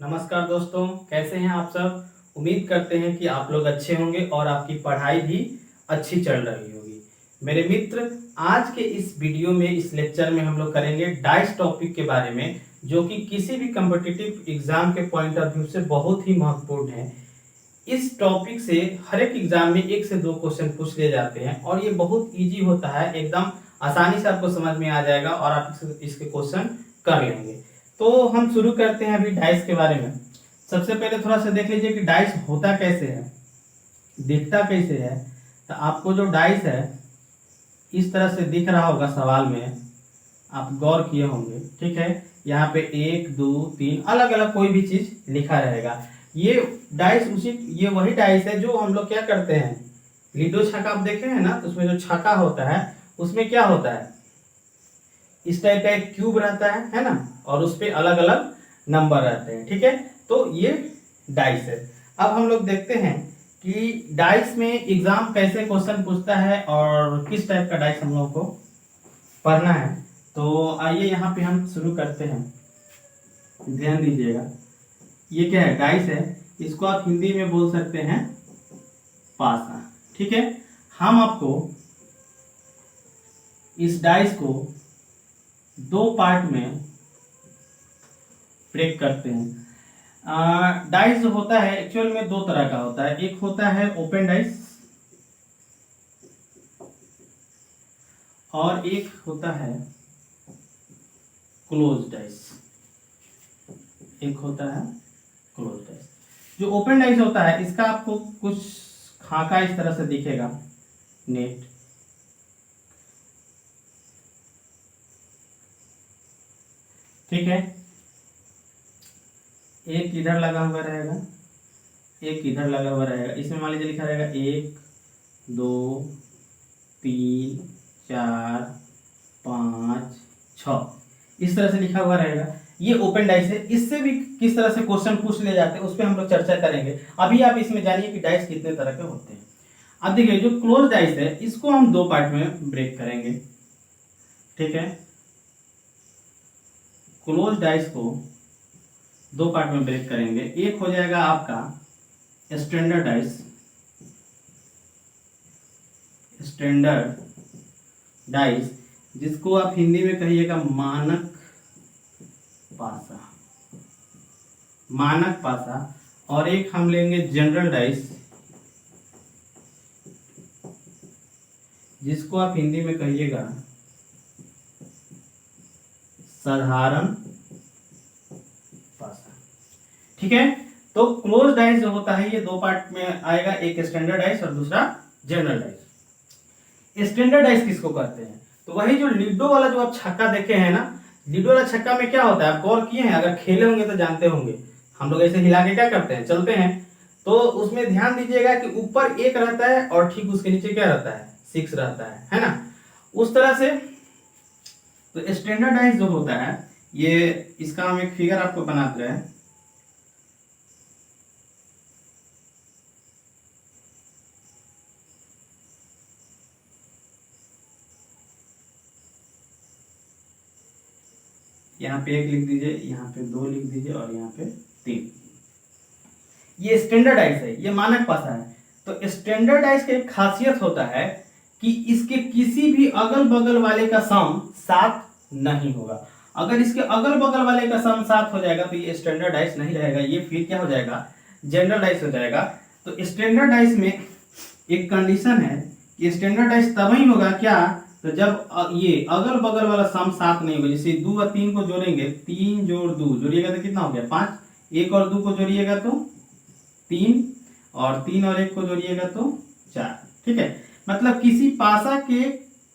नमस्कार दोस्तों, कैसे हैं आप सब। उम्मीद करते हैं कि आप लोग अच्छे होंगे और आपकी पढ़ाई भी अच्छी चल रही होगी। मेरे मित्र, आज के इस वीडियो में, इस लेक्चर में हम लोग करेंगे डाइस टॉपिक के बारे में, जो कि किसी भी कम्पिटिटिव एग्जाम के पॉइंट ऑफ व्यू से बहुत ही महत्वपूर्ण है। इस टॉपिक से हर एक एग्जाम में 1 से 2 क्वेश्चन पूछ लिए जाते हैं और ये बहुत इजी होता है, एकदम आसानी से आपको समझ में आ जाएगा और आप इसके क्वेश्चन कर लेंगे। तो हम शुरू करते हैं अभी डाइस के बारे में। सबसे पहले थोड़ा सा देख लीजिए कि डाइस होता कैसे है, दिखता कैसे है। तो आपको जो डाइस है इस तरह से दिख रहा होगा, सवाल में आप गौर किए होंगे, ठीक है। यहाँ पे 1 2 3 अलग अलग कोई भी चीज लिखा रहेगा। ये डाइस ये वही डाइस है जो हम लोग क्या करते हैं, लीडो छक्का आप देखे हैं ना, तो उसमें जो छक्का होता है उसमें क्या होता है, इस टाइप का एक क्यूब रहता है ना, और उस पे अलग अलग नंबर रहते हैं, ठीक है। तो ये डाइस है। अब हम लोग देखते हैं कि डाइस में एग्जाम कैसे क्वेश्चन पूछता है और किस टाइप का डाइस हम लोग को पढ़ना है। तो आइए यहाँ पे हम शुरू करते हैं। ध्यान दीजिएगा, ये क्या है, डाइस है। इसको आप हिंदी में बोल सकते हैं पासा, ठीक है। हम आपको इस डाइस को 2 पार्ट में ब्रेक करते हैं। डाइस जो होता है एक्चुअल में 2 तरह का होता है। एक होता है ओपन डाइस और एक होता है क्लोज डाइस। एक होता है क्लोज डाइस। जो ओपन डाइस होता है इसका आपको कुछ खाका इस तरह से दिखेगा, नेट, ठीक है। एक इधर लगा हुआ रहेगा, एक इधर लगा हुआ रहेगा। इसमें मान लीजिए लिखा रहेगा 1 2 3 4 5 6, इस तरह से लिखा हुआ रहेगा। ये ओपन डाइस है। इससे भी किस तरह से क्वेश्चन पूछ ले जाते हैं उस पर हम लोग चर्चा करेंगे। अभी आप इसमें जानिए कि डाइस कितने तरह के होते हैं। अब देखिए, जो क्लोज डाइस है इसको हम 2 पार्ट में ब्रेक करेंगे, ठीक है। क्लोज डाइस को 2 पार्ट में ब्रेक करेंगे। एक हो जाएगा आपका स्टैंडर्ड डाइस, स्टैंडर्ड डाइस, जिसको आप हिंदी में कहिएगा मानक पासा, मानक पासा। और एक हम लेंगे जनरल डाइस, जिसको आप हिंदी में कहिएगा साधारण पासा, ठीक है। तो क्लोज डाइस जो होता है ये 2 पार्ट में आएगा, एक स्टैंडर्ड डाइस और दूसरा जनरल डाइस। स्टैंडर्ड डाइस किसको कहते हैं, तो वही जो लीडो वाला जो आप छक्का देखे हैं ना, लीडो वाला छक्का में क्या होता है, आप गौर किए हैं, अगर खेले होंगे तो जानते होंगे। हम लोग ऐसे हिला के क्या करते हैं, चलते हैं। तो उसमें ध्यान दीजिएगा कि ऊपर 1 रहता है और ठीक उसके नीचे क्या रहता है, 6 रहता है ना, उस तरह से। तो स्टैंडर्ड डाइस जो होता है ये, इसका हम एक फिगर आपको बनाते हैं। यहाँ पे 1 लिख दीजिए, यहाँ पे 2 लिख दीजिए और यहाँ पे 3। ये स्टैंडर्ड डाइस है, ये मानक पासा है। तो स्टैंडर्ड डाइस का एक खासियत होता है कि इसके किसी भी अगल बगल वाले का सम 7 नहीं होगा। अगर इसके अगल बगल वाले का सम 7 हो जाएगा तो ये स्टैंडर्ड डाइस नहीं रहेगा, ये फिर क्या हो जाएगा, जनरल डाइस हो जाएगा। तो स्टैंडर्ड डाइस में एक कंडीशन है कि स्टैंडर्ड डाइस तब ही होगा क्या, तो जब ये अगल बगल वाला सम 7 नहीं होगा। जैसे 2 और 3 को जोड़ेंगे, 3 जोड़ 2 जोड़िएगा तो कितना हो गया, 5। 1 और 2 को जोड़िएगा तो 3, और 3 और 1 को जोड़िएगा तो 4, ठीक है। मतलब किसी पासा के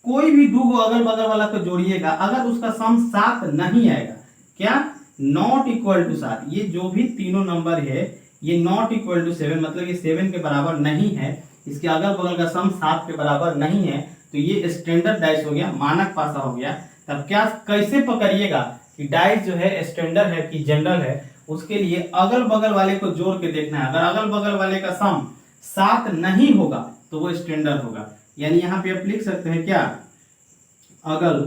कोई भी 2 को अगल बगल वाला को जोड़िएगा, अगर उसका सम 7 नहीं आएगा, क्या, नॉट इक्वल टू 7, ये जो भी तीनों नंबर है ये नॉट इक्वल टू 7, मतलब ये 7 के बराबर नहीं है, इसके अगल बगल का सम 7 के बराबर नहीं है, तो ये स्टैंडर्ड डाइस हो गया, मानक पासा हो गया। तब क्या, कैसे पकड़िएगा कि डाइस जो है स्टैंडर्ड है कि जनरल है, उसके लिए अगल बगल वाले को जोड़ के देखना है। अगर अगल बगल वाले का सम 7 नहीं होगा तो वो स्टैंडर्ड होगा। यानी यहां पे आप लिख सकते हैं क्या, अगल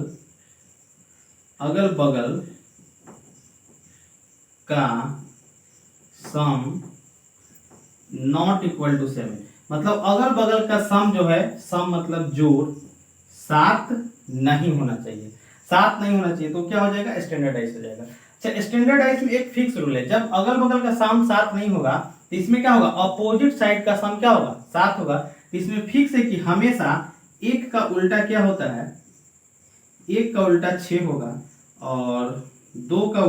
अगल बगल का सम नॉट इक्वल टू 7, मतलब अगल बगल का सम जो है, सम मतलब जोड़ 7 नहीं होना चाहिए। 7 नहीं होना चाहिए तो क्या हो जाएगा, स्टैंडर्डाइज हो जाएगा। अच्छा, स्टैंडर्डाइज में एक फिक्स रूल है, जब अगल बगल का सम 7 नहीं होगा तो इसमें क्या होगा, अपोजिट साइड का सम क्या होगा, 7 होगा। तो इसमें फिक्स है कि हमेशा एक का उल्टा क्या होता है, एक का उल्टा 6 होगा और दो का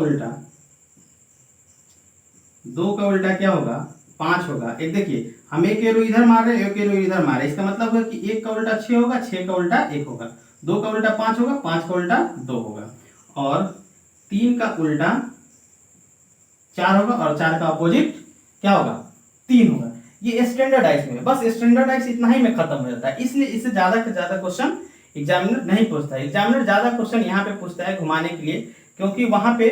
उल्टा क्या होगा, 5 होगा। एक देखिए, हम एक एरो इधर मार रहे हैं, एक एरो इधर मार रहे हैं, इसका मतलब है कि एक का उल्टा 6 होगा, 6 का उल्टा 1 होगा, दो का उल्टा 5 होगा, 5 का उल्टा 2 होगा, और 3 का उल्टा 4 होगा, और 4 का अपोजिट क्या होगा, 3 होगा। ये स्टैंडर्डाइज में, बस स्टैंडर्डाइज इतना ही में खत्म हो जाता है, इसलिए इससे ज्यादा से ज्यादा क्वेश्चन एग्जामिनर नहीं पूछता है। एग्जामिनर ज्यादा क्वेश्चन यहाँ पे पूछता है घुमाने के लिए, क्योंकि वहां पे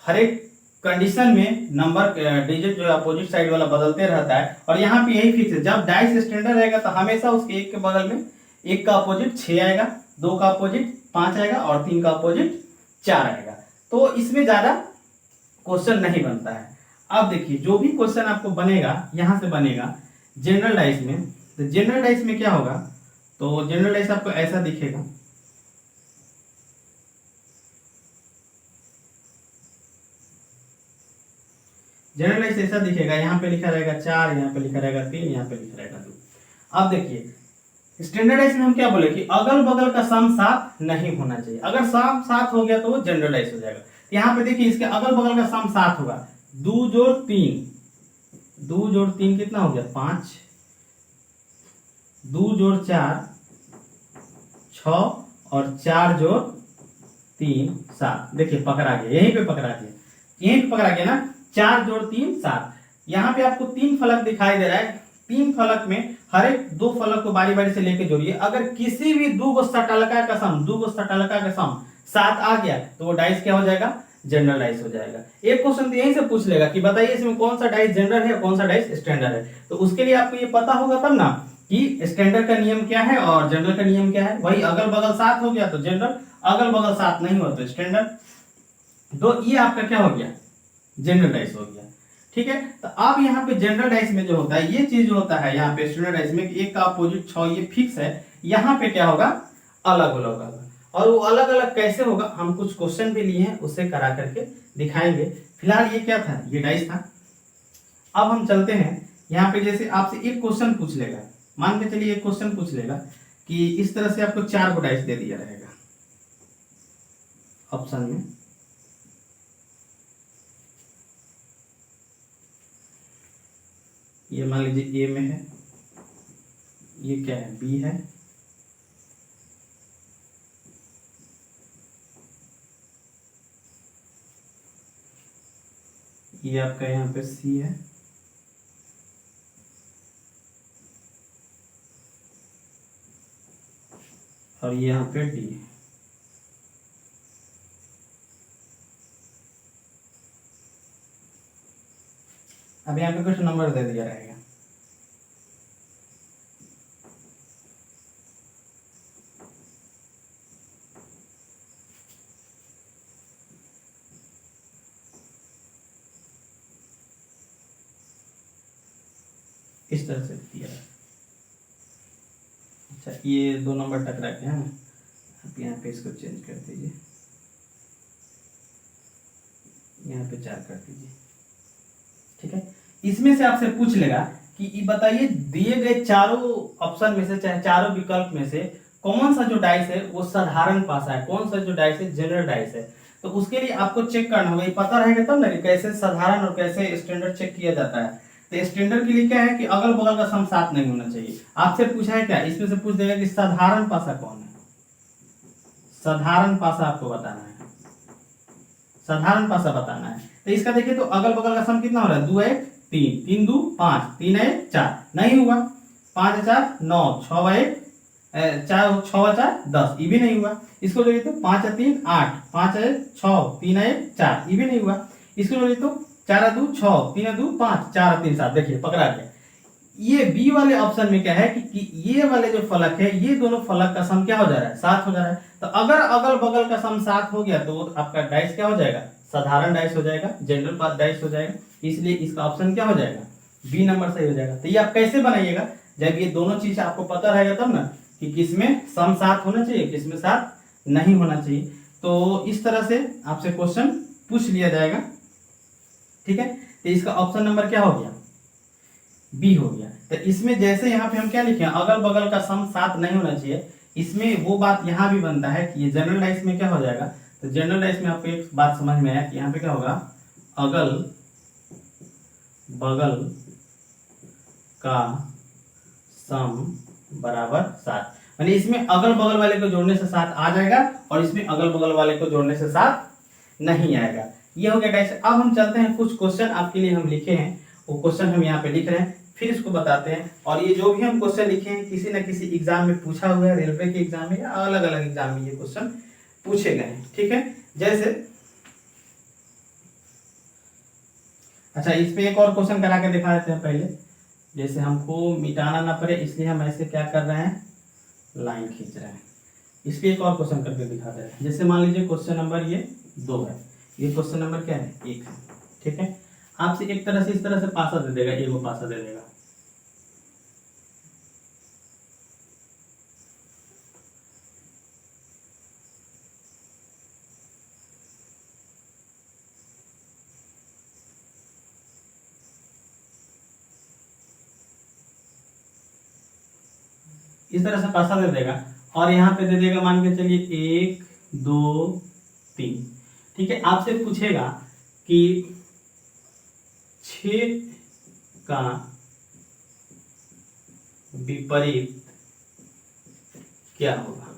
हर एक कंडीशन में नंबर डिजिट जो है अपोजिट साइड वाला बदलते रहता है, और यहाँ पे यही फिक्स है, जब डाइस स्टैंडर्ड रहेगा तो हमेशा उसके एक के बगल में एक का अपोजिट 6 आएगा, दो का अपोजिट 5 आएगा, और 3 का अपोजिट 4 आएगा। तो इसमें ज्यादा क्वेश्चन नहीं बनता है। अब देखिए, जो भी क्वेश्चन आपको बनेगा यहां से बनेगा जनरल डाइस में, तो जनरल डाइस में क्या होगा, तो जनरल डाइस आपको ऐसा दिखेगा, जनरल डाइस ऐसा दिखेगा, यहाँ पे लिखा रहेगा 4, यहाँ पे लिखा रहेगा 3, यहाँ पे लिखा रहेगा 2। अब देखिए, स्टैंडर्डाइज में हम क्या बोले कि अगल बगल का सम 7 नहीं होना चाहिए, अगर सम 7 हो गया तो वो जनरलाइज हो जाएगा। यहाँ पे देखिए, इसके अगल बगल का सम 7 होगा, 2 जोड़ 3, 2 जोड़ 3 कितना हो गया, 5, 2 जोड़ 4 6, और 4 जोड़ 3 7। देखिए पकड़ा गया, यहीं पे पकड़ा गया, यहीं पे पकड़ा गया ना, 4 जोड़ 3 7। यहाँ पे आपको 3 फलक दिखाई दे रहा है, 3 फलक में हर एक 2 फलक को बारी बारी से लेके जोड़िए, अगर किसी भी 2 सटालका का सम 7 आ गया तो वो डाइस क्या हो जाएगा, जनरल डाइस हो जाएगा। एक क्वेश्चन तो यहीं से पूछ लेगा कि बताइए इसमें कौन सा डाइस जनरल है, कौन सा डाइस स्टैंडर्ड है, तो उसके लिए आपको ये पता होगा तब ना कि स्टैंडर्ड का नियम क्या है और जनरल का नियम क्या है। वही अगल बगल 7 हो गया तो जनरल, अगल बगल 7 नहीं हुआ तो स्टैंडर्ड, तो ये आपका क्या हो गया, जनरल डाइस हो गया। ठीक है, तो अब यहाँ पे जनरल डाइस में जो होता है, ये चीज जो होता है यहाँ पे स्टैंडर्ड डाइस में, एक का अपोजिट 6 ये फिक्स है, यहाँ पे क्या होगा, अलग अलग होगा। और वो अलग अलग कैसे होगा, हम कुछ क्वेश्चन भी लिए हैं, उसे करा करके दिखाएंगे। फिलहाल ये क्या था, ये डाइस था। अब हम चलते हैं यहाँ पे, जैसे आपसे एक क्वेश्चन पूछ लेगा, मान के चलिए एक क्वेश्चन पूछ लेगा कि इस तरह से आपको 4 को डाइस दे दिया रहेगा ऑप्शन में, ये मान लीजिए ए में है, ये क्या है, बी है, ये आपका यहाँ पे सी है, और ये यहाँ पे डी है। अब यहाँ पे कुछ नंबर दे दिया रहेगा, इस तरह से दिया है। अच्छा, ये 2 नंबर टकरा के हैं, आप यहाँ पे इसको चेंज कर दीजिए, यहाँ पे 4 कर दीजिए। ठीक है, इसमें से आपसे पूछ लेगा कि बताइए दिए गए चारों ऑप्शन में से, चाहे चारों विकल्प में से कौन सा जो डाइस है वो साधारण पासा है, कौन सा जो डाइस है जनरल डाइस है। तो उसके लिए आपको चेक करना होगा, ये पता रहेगा तब ना कि कैसे साधारण और कैसे स्टैंडर्ड चेक किया जाता है। तो स्टैंडर्ड के लिए क्या है कि अगल बगल का सम 7 नहीं होना चाहिए। आपसे पूछा है क्या, इसमें से पूछ देगा कि साधारण पासा कौन है, साधारण पासा आपको बताना है, साधारण पासा बताना है। तो इसका देखिए, तो अगल बगल का सम कितना हो रहा है, 2 1 3, 3 2 5, 3 1 4, नहीं हुआ, 5 4 9, 6 1 4, 6 4 10, ये भी नहीं हुआ। इसको जोड़िए तो 5 3 8, 5 1 6, 3 1 4, ये भी नहीं हुआ। इसको जोड़िए तो 4 2 6, 3 2 5, 4 3 7, देखिए पकड़ा गया। ये बी वाले ऑप्शन में क्या है कि ये वाले जो फलक है, ये दोनों फलक का सम क्या हो जा रहा है, 7 हो जा रहा है। तो अगर अगल बगल का सम 7 हो गया तो आपका डाइस क्या हो जाएगा, साधारण डाइस हो जाएगा, जनरल पाथ डाइस हो जाएगा, इसलिए इसका ऑप्शन क्या हो जाएगा, बी नंबर सही हो जाएगा। तो ये आप कैसे बनाइएगा, जब ये दोनों चीज आपको पता रहेगा तब ना कि किसमें सम साथ होना चाहिए, किसमें साथ नहीं होना चाहिए। तो इस तरह से आपसे क्वेश्चन पूछ लिया जाएगा, ठीक है। तो इसका ऑप्शन नंबर क्या हो गया, बी हो गया। तो इसमें जैसे यहाँ पे हम क्या लिखे, अगल बगल का सम साथ नहीं होना चाहिए, इसमें वो बात यहाँ भी बनता है कि ये जनरल डाइस में क्या हो जाएगा। तो जनरल डाइस में आपको एक बात समझ में आया कि यहाँ पे क्या होगा, अगल बगल का सम बराबर 7, यानी इसमें अगल बगल वाले को जोड़ने से 7 आ जाएगा और इसमें अगल बगल वाले को जोड़ने से 7 नहीं आएगा। ये हो गया डाइस। अब हम चलते हैं, कुछ क्वेश्चन आपके लिए हम लिखे हैं, वो क्वेश्चन हम यहाँ पे लिख रहे हैं, फिर इसको बताते हैं। और ये जो भी हम क्वेश्चन लिखे हैं किसी न किसी एग्जाम में पूछा हुआ है, रेलवे के एग्जाम में या अलग अलग एग्जाम में ये क्वेश्चन पूछे गए हैं, ठीक है। जैसे अच्छा, इस पे एक और क्वेश्चन करा के दिखा देते हैं पहले, जैसे हमको मिटाना ना पड़े इसलिए हम ऐसे क्या कर रहे हैं, लाइन खींच रहे हैं। इस पे एक और क्वेश्चन करके दिखा दे रहे हैं। जैसे मान लीजिए क्वेश्चन नंबर ये 2 है, ये क्वेश्चन नंबर क्या है, 1 है, ठीक है। आपसे एक तरह से इस तरह से पासा दे देगा, एगो पासा दे देगा, इस तरह से पासा दे देगा और यहाँ पे दे देगा, मान के चलिए 1 2 3, ठीक है। आपसे पूछेगा कि 6 का विपरीत क्या होगा,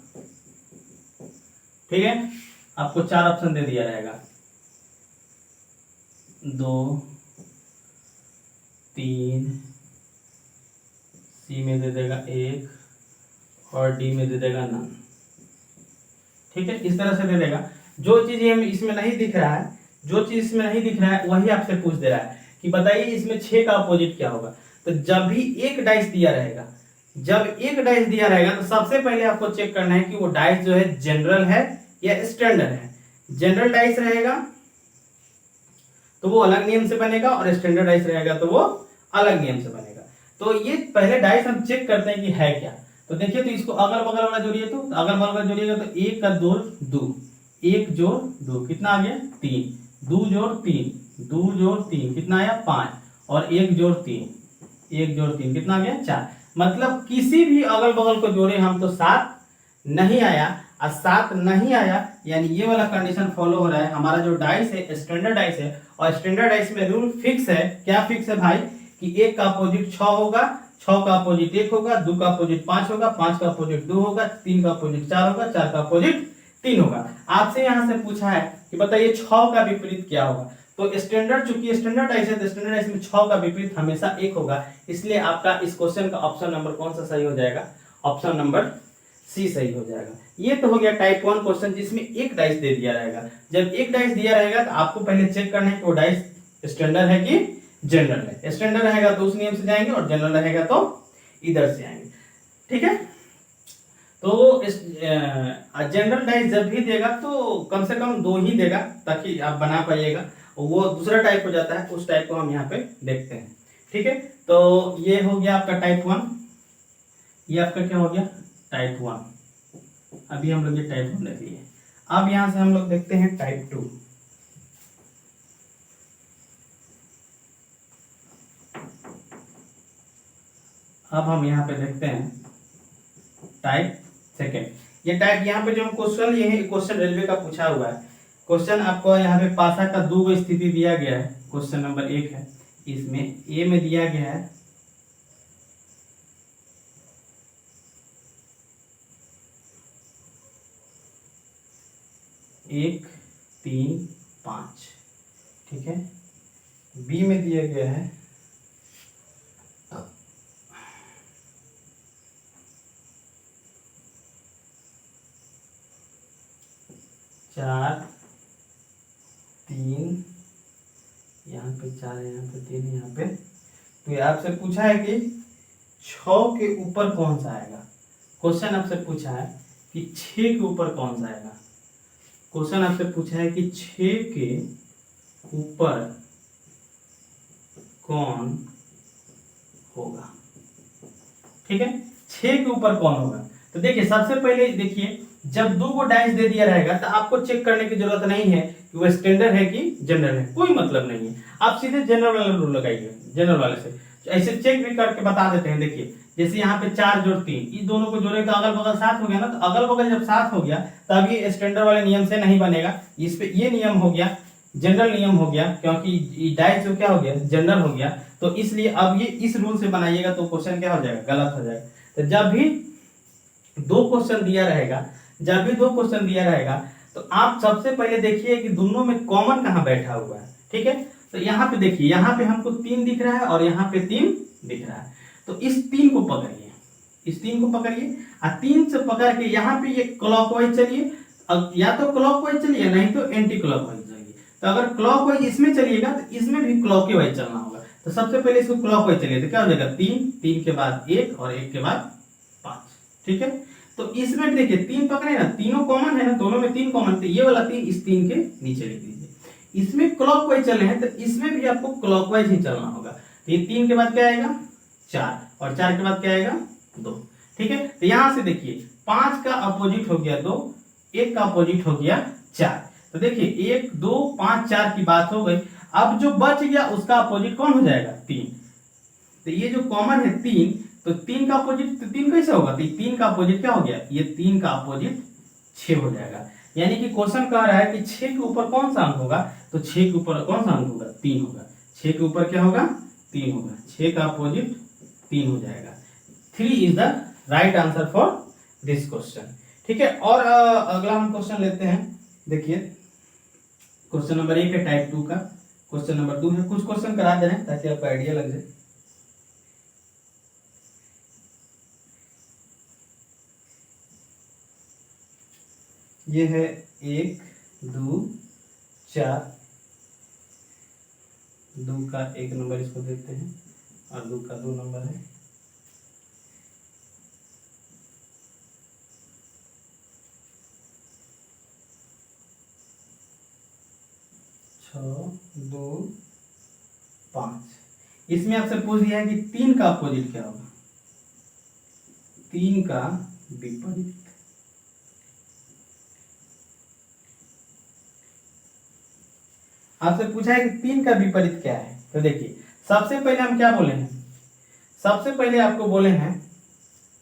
ठीक है। आपको 4 ऑप्शन दे दिया रहेगा, 2 3, सी में दे देगा 1 और डी में दे देगा नन, ठीक है। इस तरह से दे देगा। जो चीज हमें इसमें नहीं दिख रहा है, जो चीज इसमें नहीं दिख रहा है वही आपसे पूछ दे रहा है कि बताइए इसमें 6 का अपोजिट क्या होगा। तो जब भी एक डाइस दिया रहेगा, जब एक डाइस दिया रहेगा तो सबसे पहले आपको चेक करना है कि वो डाइस जो है जनरल है या स्टैंडर्ड है। जनरल डाइस रहेगा तो वो अलग नियम से बनेगा और स्टैंडर्ड डाइस रहेगा तो वो अलग नियम से बनेगा। तो ये पहले डाइस हम चेक करते हैं कि है क्या। तो देखिए, तो इसको अगल बगल वाला जोड़िए, तो अगल बगल वाला जोड़िएगा तो 1 का 2 2, 1 जोड़ 2 कितना आ गया 3, 2 जोड़ 3, 2 जोड़ 3 कितना आया 5, और 1 जोड़ 3, 1 जोड़ 3 कितना आ गया 4। मतलब किसी भी अगल बगल को जोड़े हम तो 7 नहीं आया, और 7 नहीं आया यानी ये वाला कंडीशन फॉलो हो रहा है। हमारा जो डाइस है स्टैंडर्ड डाइस है, और स्टैंडर्ड डाइस में रूल फिक्स है। क्या फिक्स है भाई, कि 1 का अपोजिट 6 होगा, 6 का अपोजिट 1 होगा, 2 का अपोजिट 5 होगा, 5 का अपोजिट 2 होगा, 3 का अपोजिट 4 होगा, 4 का अपोजिट 3 होगा। आपसे यहां से पूछा है कि बताइए 6 का विपरीत क्या होगा। तो स्टैंडर्ड, चूंकि स्टैंडर्ड डाइस है तो स्टैंडर्ड डाइस में 6 का विपरीत हमेशा 1 होगा, इसलिए आपका इस क्वेश्चन का ऑप्शन नंबर कौन सा सही हो जाएगा, ऑप्शन नंबर सी सही हो जाएगा। ये तो हो गया टाइप 1 क्वेश्चन जिसमें एक डाइस दे दिया रहेगा। जब एक डाइस दिया रहेगा तो आपको पहले चेक करना है कि वो डाइस स्टैंडर्ड है कि जनरल है। स्टैंडर्ड रहेगा तो उस नियम से जाएंगे और जनरल रहेगा तो इधर से आएंगे, ठीक है। तो जनरल डाइस जब भी देगा तो कम से कम 2 ही देगा ताकि आप बना पाइएगा। वो दूसरा टाइप हो जाता है, उस टाइप को हम यहाँ पे देखते हैं, ठीक है। तो ये हो गया आपका टाइप 1, ये आपका क्या हो गया टाइप 1। अभी हम लोग ये टाइप 1 देख लिए। अब यहां से हम लोग देखते हैं टाइप 2। अब हम यहाँ पे देखते हैं टाइप सेकेंड। ये टाइप यहाँ पे जो हम क्वेश्चन लिए हैं, क्वेश्चन रेलवे का पूछा हुआ है। क्वेश्चन आपको यहाँ पे पासा का 2 स्थिति दिया गया है, क्वेश्चन नंबर 1 है। इसमें ए में दिया गया है 1 3 5, ठीक है। बी में दिया गया है 4 3, यहाँ पे 4 यहाँ पे 3 यहाँ पे। तो ये आपसे पूछा है कि 6 के ऊपर कौन सा आएगा। क्वेश्चन आपसे पूछा है कि 6 के ऊपर कौन सा आएगा। क्वेश्चन आपसे पूछा है कि 6 के ऊपर कौन होगा, ठीक है, 6 के ऊपर कौन होगा। तो देखिए सबसे पहले देखिए, जब 2 को डाइस दे दिया रहेगा तो आपको चेक करने की जरूरत नहीं है कि वो स्टैंडर्ड है कि जनरल है, कोई मतलब नहीं है। आप सीधे जनरल वाला रूल लगाइए, जनरल वाले से ऐसे चेक भी करके बता देते हैं। देखिए जैसे यहाँ पे 4 जोड़ 3, इन दोनों को जोड़े तो अगल बगल 7 हो गया ना, तो अगल बगल जब 7 हो गया तब ये स्टैंडर्ड वाले नियम से नहीं बनेगा। इस पे ये नियम हो गया जनरल नियम हो गया, क्योंकि डाइस जो क्या हो गया जनरल हो गया, तो इसलिए अब ये इस रूल से बनाइएगा तो क्वेश्चन क्या हो जाएगा, गलत हो जाएगा। तो जब भी 2 क्वेश्चन दिया रहेगा, जब भी 2 क्वेश्चन दिया रहेगा तो आप सबसे पहले देखिए कि दोनों में कॉमन कहाँ बैठा हुआ है, ठीक है। तो यहाँ पे देखिए, यहाँ पे हमको 3 दिख रहा है और यहाँ पे 3 दिख रहा है, तो इस 3 को पकड़िए, इस 3 को पकड़िए और 3 से पकड़ के यहाँ पे ये क्लॉकवाइज चलिए, या तो क्लॉकवाइज चलिए नहीं तो एंटी क्लॉकवाइज जाइए। तो अगर क्लॉकवाइज इसमें चलिएगा तो इसमें भी क्लॉकवाइज चलना होगा। तो सबसे पहले इसको क्लॉकवाइज चलिए तो क्या हो जाएगा, 3, 3 के बाद 1 और 1 के बाद 5, ठीक है। तो इसमें देखिए 3 पकड़े ना, तीनों कॉमन है ना, दोनों में 3 कॉमन, तो ये वाला 3 इस 3 के नीचे लिख दीजिए। इसमें क्लॉकवाइज चले हैं तो इसमें भी आपको क्लॉकवाइज ही चलना होगा। तो ये 3 के बाद क्या आएगा, 4, और 4 के बाद क्या आएगा, 2, ठीक है। तो यहां से देखिए 5 का अपोजिट हो गया 2, 1 का अपोजिट हो गया 4। तो देखिए 1 2 5 4 की बात हो गई। अब जो बच गया उसका अपोजिट कौन हो जाएगा, 3। तो ये जो कॉमन है 3, तो 3 का अपोजिट 3 कैसे होगा, तो 3 का अपोजिट क्या हो गया, ये 3 का अपोजिट 6 हो जाएगा। यानी कि क्वेश्चन कह रहा है कि 6 के ऊपर कौन सा अंक होगा, तो 6 के ऊपर कौन सा अंक होगा, 3 होगा। 6 के ऊपर क्या होगा, 3 होगा, 6 का अपोजिट 3 हो जाएगा। 3 is the right answer for this question, ठीक है। और अगला हम क्वेश्चन लेते हैं। देखिए क्वेश्चन नंबर 1 है टाइप 2 का, क्वेश्चन नंबर 2 है, कुछ क्वेश्चन करा दे रहे हैं ताकि आपको आइडिया लग जाए। ये है 1 2 4, 2 का 1 नंबर इसको देते हैं और 2 का 2 नंबर है। छः 2 5। इसमें आपसे पूछ दिया है कि 3 का अपोजिट क्या होगा, 3 का विपरीत। आपसे पूछा है कि 3 का विपरीत क्या है। तो देखिए सबसे पहले हम क्या बोले हैं, सबसे पहले आपको बोले हैं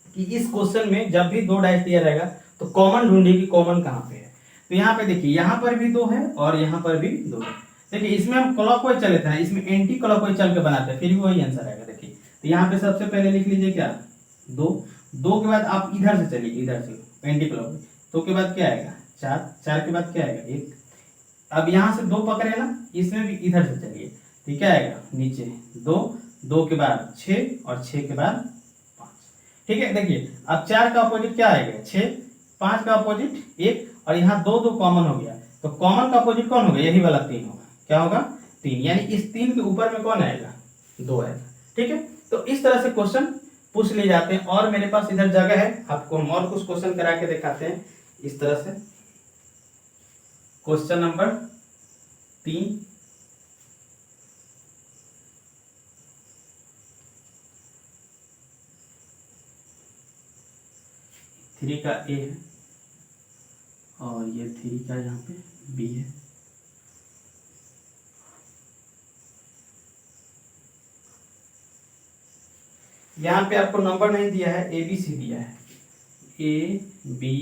कि इस क्वेश्चन में जब भी 2 डाइस दिया रहेगा तो कॉमन ढूंढिए कि कॉमन कहाँ पे है। तो यहाँ पे देखिए, यहाँ पर भी 2 है और यहाँ पर भी 2 है। देखिए इसमें हम क्लॉकवाइज चले थे ना, इसमें एंटी क्लॉकवाइज चल के बनाते हैं, फिर भी वही आंसर आएगा। देखिए तो यहाँ पे सबसे पहले लिख लीजिए क्या, 2, 2 के बाद आप इधर से चलिए, इधर से एंटी क्लॉकवाइज, 2 के बाद क्या आएगा 4, 4 के बाद क्या आएगा 1। अब यहाँ से 2 पकड़े ना, इसमें भी इधर से चलिए, तो क्या आएगा नीचे 2, 2 के बाद 6 और 6 के बाद 5, ठीक है। देखिए अब 4 का अपोजिट क्या आएगा 6, 5 का अपोजिट 1 और यहाँ 2 2 कॉमन हो गया, तो कॉमन का अपोजिट कौन होगा, यही वाला 3 होगा। क्या होगा 3, यानी इस 3 के ऊपर में कौन आएगा 2 आएगा, ठीक है। तो इस तरह से क्वेश्चन पूछ लिए जाते हैं। और मेरे पास इधर जगह है, आपको हम और कुछ क्वेश्चन करा के दिखाते हैं इस तरह से। क्वेश्चन नंबर 3, थ्री का ए है और ये 3 का यहाँ पे बी है। यहाँ पे आपको नंबर नहीं दिया है, ए बी सी दिया है, ए बी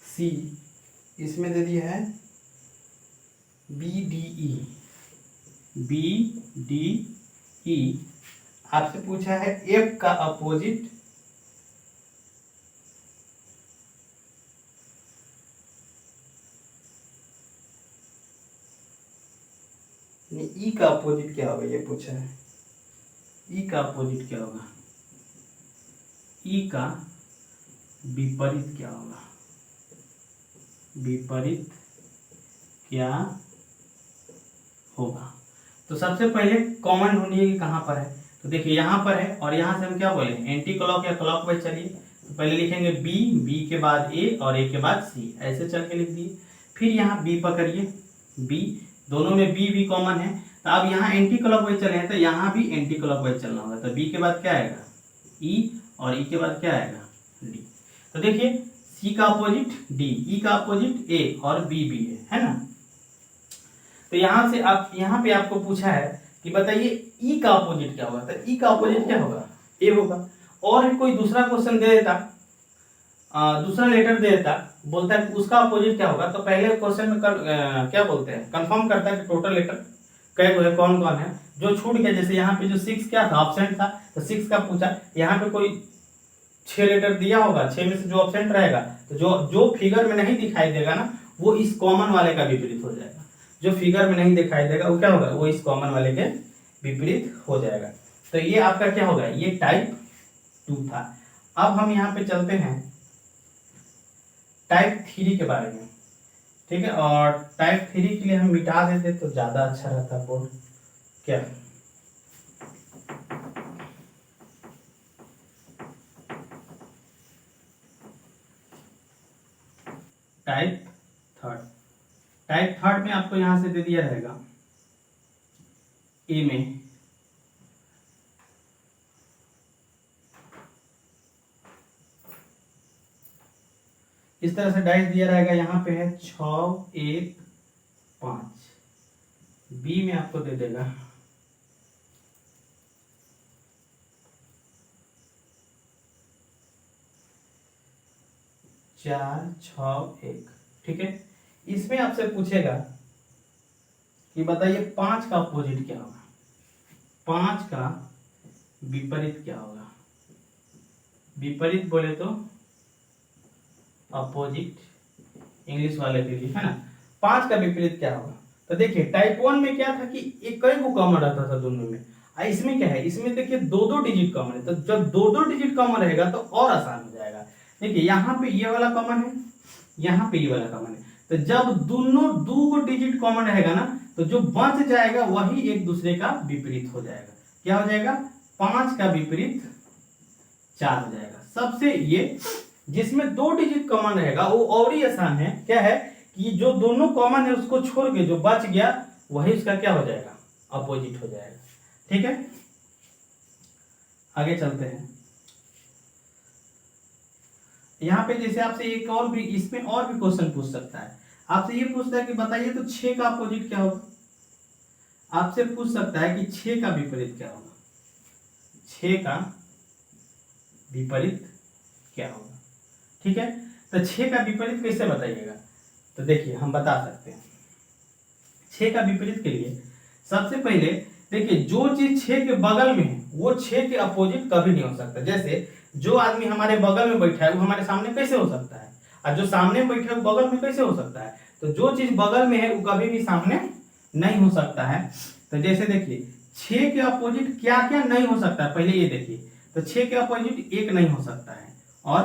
सी, इसमें दे दिया है B D E, B D E. आपसे पूछा है एफ का अपोजिट ई का अपोजिट क्या होगा, ये पूछा है। ई का अपोजिट क्या होगा, ई का विपरीत क्या होगा, विपरीत क्या होगा। तो सबसे पहले कॉमन ढूंढिए कि कहाँ पर है। तो देखिए यहाँ पर है और यहाँ से हम क्या बोले एंटी क्लॉक या क्लॉक वाइज चलिए। तो पहले लिखेंगे बी, बी के बाद ए और ए के बाद सी, ऐसे चल के लिख दिए। फिर यहाँ बी पकड़िए, बी दोनों में बी भी कॉमन है, तो अब यहाँ एंटी क्लॉकवाइज चले हैं तो यहाँ भी एंटी क्लॉकवाइज चलना होगा। तो बी के बाद क्या आएगा ई, और ई के बाद क्या आएगा डी। तो देखिए सी का अपोजिट डी, ई का अपोजिट ए और बी भी है ना। तो यहाँ से आप यहाँ पे आपको पूछा है कि बताइए ई का अपोजिट क्या होगा, तो ई का अपोजिट क्या होगा ए होगा। और कोई दूसरा क्वेश्चन दे देता, दूसरा लेटर दे देता, बोलता है कि उसका अपोजिट क्या होगा, तो पहले क्वेश्चन में क्या बोलते हैं कंफर्म करता है कि टोटल लेटर कई है, कौन कौन है। जो छूट गया, जैसे यहाँ पे जो 6 क्या था ऑब्सेंट था, तो 6 का पूछा, यहाँ पे कोई 6 लेटर दिया होगा, 6 में से जो ऑब्सेंट रहेगा तो जो जो फिगर में नहीं दिखाई देगा ना वो इस कॉमन वाले का विपरीत हो जाएगा। जो फिगर में नहीं दिखाई देगा वो क्या होगा, वो इस कॉमन वाले के विपरीत हो जाएगा। तो ये आपका क्या होगा, ये टाइप 2 था। अब हम यहाँ पे चलते हैं टाइप 3 के बारे में, ठीक है। और टाइप 3 के लिए हम मिटा देते तो ज्यादा अच्छा रहता बोर्ड। क्या टाइप थर्ड, टाइप थर्ड में आपको यहां से दे दिया रहेगा ए में इस तरह से डाइस दिया रहेगा, यहाँ पे है 6 1 5। बी में आपको दे देगा 4 6 1, ठीक है। इसमें आपसे पूछेगा कि बताइए 5 का अपोजिट क्या होगा, 5 का विपरीत क्या होगा। विपरीत बोले तो अपोजिट, इंग्लिश वाले के लिए है ना। 5 का विपरीत क्या होगा, तो देखिए टाइप 1 में क्या था कि एक कई को कॉमन रहता था दोनों में, इसमें क्या है, इसमें देखिए 2-2 डिजिट कॉमन है। तो जब 2-2 डिजिट कॉमन रहेगा तो और आसान हो जाएगा। देखिए यहाँ पे ये वाला कॉमन है, यहाँ पे ये वाला कॉमन है, तो जब दोनों 2 डिजिट कॉमन रहेगा ना तो जो बच जाएगा वही एक दूसरे का विपरीत हो जाएगा। क्या हो जाएगा, 5 का विपरीत 4 हो जाएगा। सबसे ये जिसमें 2 डिजिट कॉमन रहेगा वो और ही आसान है, क्या है कि जो दोनों कॉमन है उसको छोड़ के जो बच गया वही उसका क्या हो जाएगा, अपोजिट हो जाएगा, ठीक है। आगे चलते हैं। यहाँ पे जैसे आपसे एक और भी, इसमें और भी क्वेश्चन पूछ सकता है, आपसे ये पूछता है कि बताइए तो 6 का अपोजिट क्या होगा। आपसे पूछ सकता है कि 6 का विपरीत क्या होगा, 6 का विपरीत क्या होगा, ठीक है। तो 6 का विपरीत कैसे बताइएगा, तो देखिए हम बता सकते हैं 6 का विपरीत के लिए सबसे पहले देखिए जो चीज 6 के बगल में है वो 6 के अपोजिट कभी नहीं हो सकता। जैसे जो आदमी हमारे बगल में बैठा है वो हमारे सामने कैसे हो सकता है, और जो सामने बैठा है वो बगल में कैसे हो सकता है। तो जो चीज बगल में है वो कभी भी सामने नहीं हो सकता है। तो जैसे देखिए 6 के अपोजिट क्या क्या नहीं हो सकता है, पहले ये देखिए। तो 6 के अपोजिट 1 नहीं हो सकता है और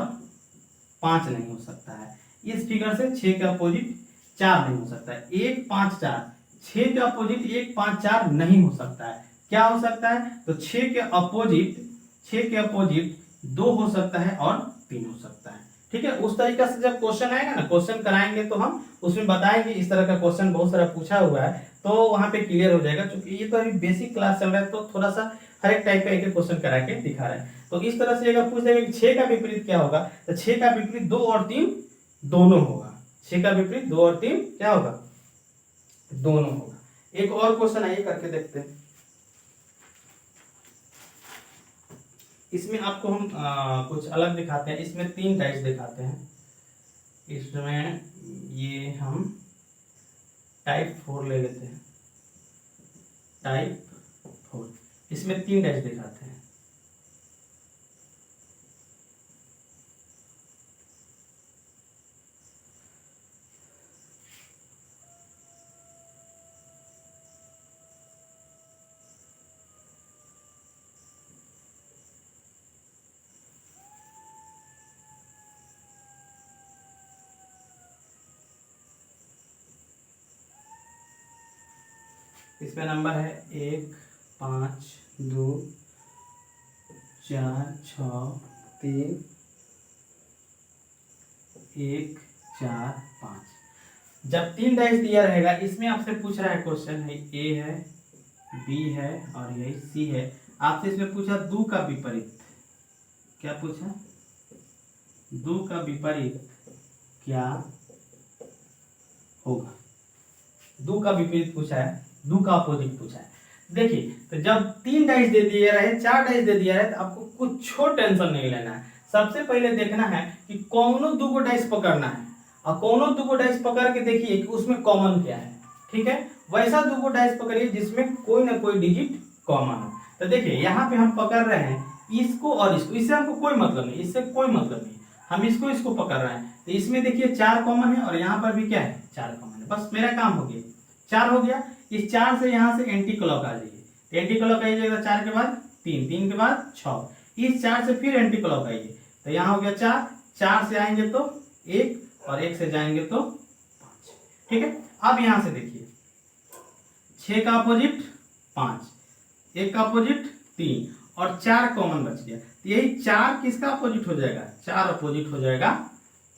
5 नहीं हो सकता है। इस फिगर से 6 के अपोजिट 4 नहीं हो सकता है, 1 5 4। 6 के अपोजिट 1 5 4 नहीं हो सकता है। क्या हो सकता है, तो 6 के अपोजिट 2 हो सकता है और 3 हो सकता है, ठीक है। उस तरीका से जब क्वेश्चन आएगा ना, क्वेश्चन कराएंगे तो हम उसमें बताएंगे, इस तरह का क्वेश्चन बहुत सारा पूछा हुआ है तो वहां पे क्लियर हो जाएगा। क्योंकि ये तो अभी बेसिक क्लास चल रहा है तो थोड़ा सा हर एक टाइप का एक क्वेश्चन करा के दिखा रहा है। तो इस तरह से अगर पूछ देंगे कि 6 का विपरीत क्या होगा, तो 6 का विपरीत 2 और 3 दोनों होगा। 6 का विपरीत 2 और 3 क्या होगा, दोनों होगा। एक और क्वेश्चन आइए करके देखते हैं। इसमें आपको हम कुछ अलग दिखाते हैं, इसमें 3 टाइप्स दिखाते हैं। इसमें ये हम टाइप 4 ले लेते हैं, टाइप 4। इसमें 3 टाइप्स दिखाते हैं। इसमें नंबर है 1 5 2 4 6 3 1 4 5। जब 3 डाइस दिया रहेगा, इसमें आपसे पूछ रहा है क्वेश्चन है, ए है, बी है और यही सी है, आपसे इसमें पूछा 2 का विपरीत, क्या पूछा, 2 का विपरीत क्या होगा, 2 का विपरीत पूछा है, 2 का अपोजिट पूछा है। देखिए, तो जब 3 डाइस दे दिए रहे, 4 डाइस दे दिया रहे, तो आपको कुछ टेंशन नहीं लेना है। सबसे पहले देखना है कि कौनों 2 डाइस पकड़ना है, और कौनों 2 डाइस पकड़ के देखिए कि उसमें कॉमन क्या है। ठीक है, वैसा 2 डाइस पकड़िए जिसमें कोई ना कोई डिजिट कॉमन हो। तो देखिए यहाँ पे हम पकड़ रहे हैं इसको और इसको, इससे हमको कोई मतलब नहीं, इससे कोई मतलब नहीं, हम इसको पकड़ रहे हैं। तो इसमें देखिए 4 कॉमन है और यहाँ पर भी क्या है, 4 कॉमन है। बस मेरा काम हो गया, 4 हो गया। इस 4 से यहाँ से एंटी क्लॉक आ जाइए, एंटी क्लॉक आइएगा 4 के बाद 3, 3 के बाद 6, इस 4 से फिर एंटी क्लॉक आइए, तो यहाँ हो गया 4, 4 से आएंगे तो 1 और 1 से जाएंगे तो 5। ठीक है, अब यहाँ से देखिए 6 का अपोजिट 5, 1 का अपोजिट 3 और 4 कॉमन बच गया। तो यही 4 किसका अपोजिट हो जाएगा, 4 अपोजिट हो जाएगा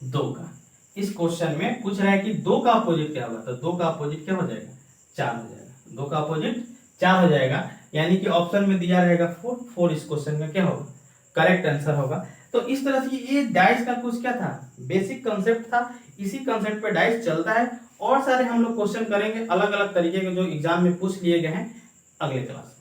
2 का। इस क्वेश्चन में पूछ रहा है कि 2 का अपोजिट क्या होगा, तो 2 का अपोजिट क्या हो जाएगा, 4 हो जाएगा। 2 का अपोजिट 4 हो जाएगा, यानी कि ऑप्शन में दिया रहेगा 4, 4 इस क्वेश्चन में क्या होगा, करेक्ट आंसर होगा। तो इस तरह से ये डाइस का कुछ क्या था, बेसिक कंसेप्ट था। इसी कंसेप्ट पे डाइस चलता है, और सारे हम लोग क्वेश्चन करेंगे अलग अलग तरीके के जो एग्जाम में पूछ लिए गए हैं अगले क्लास।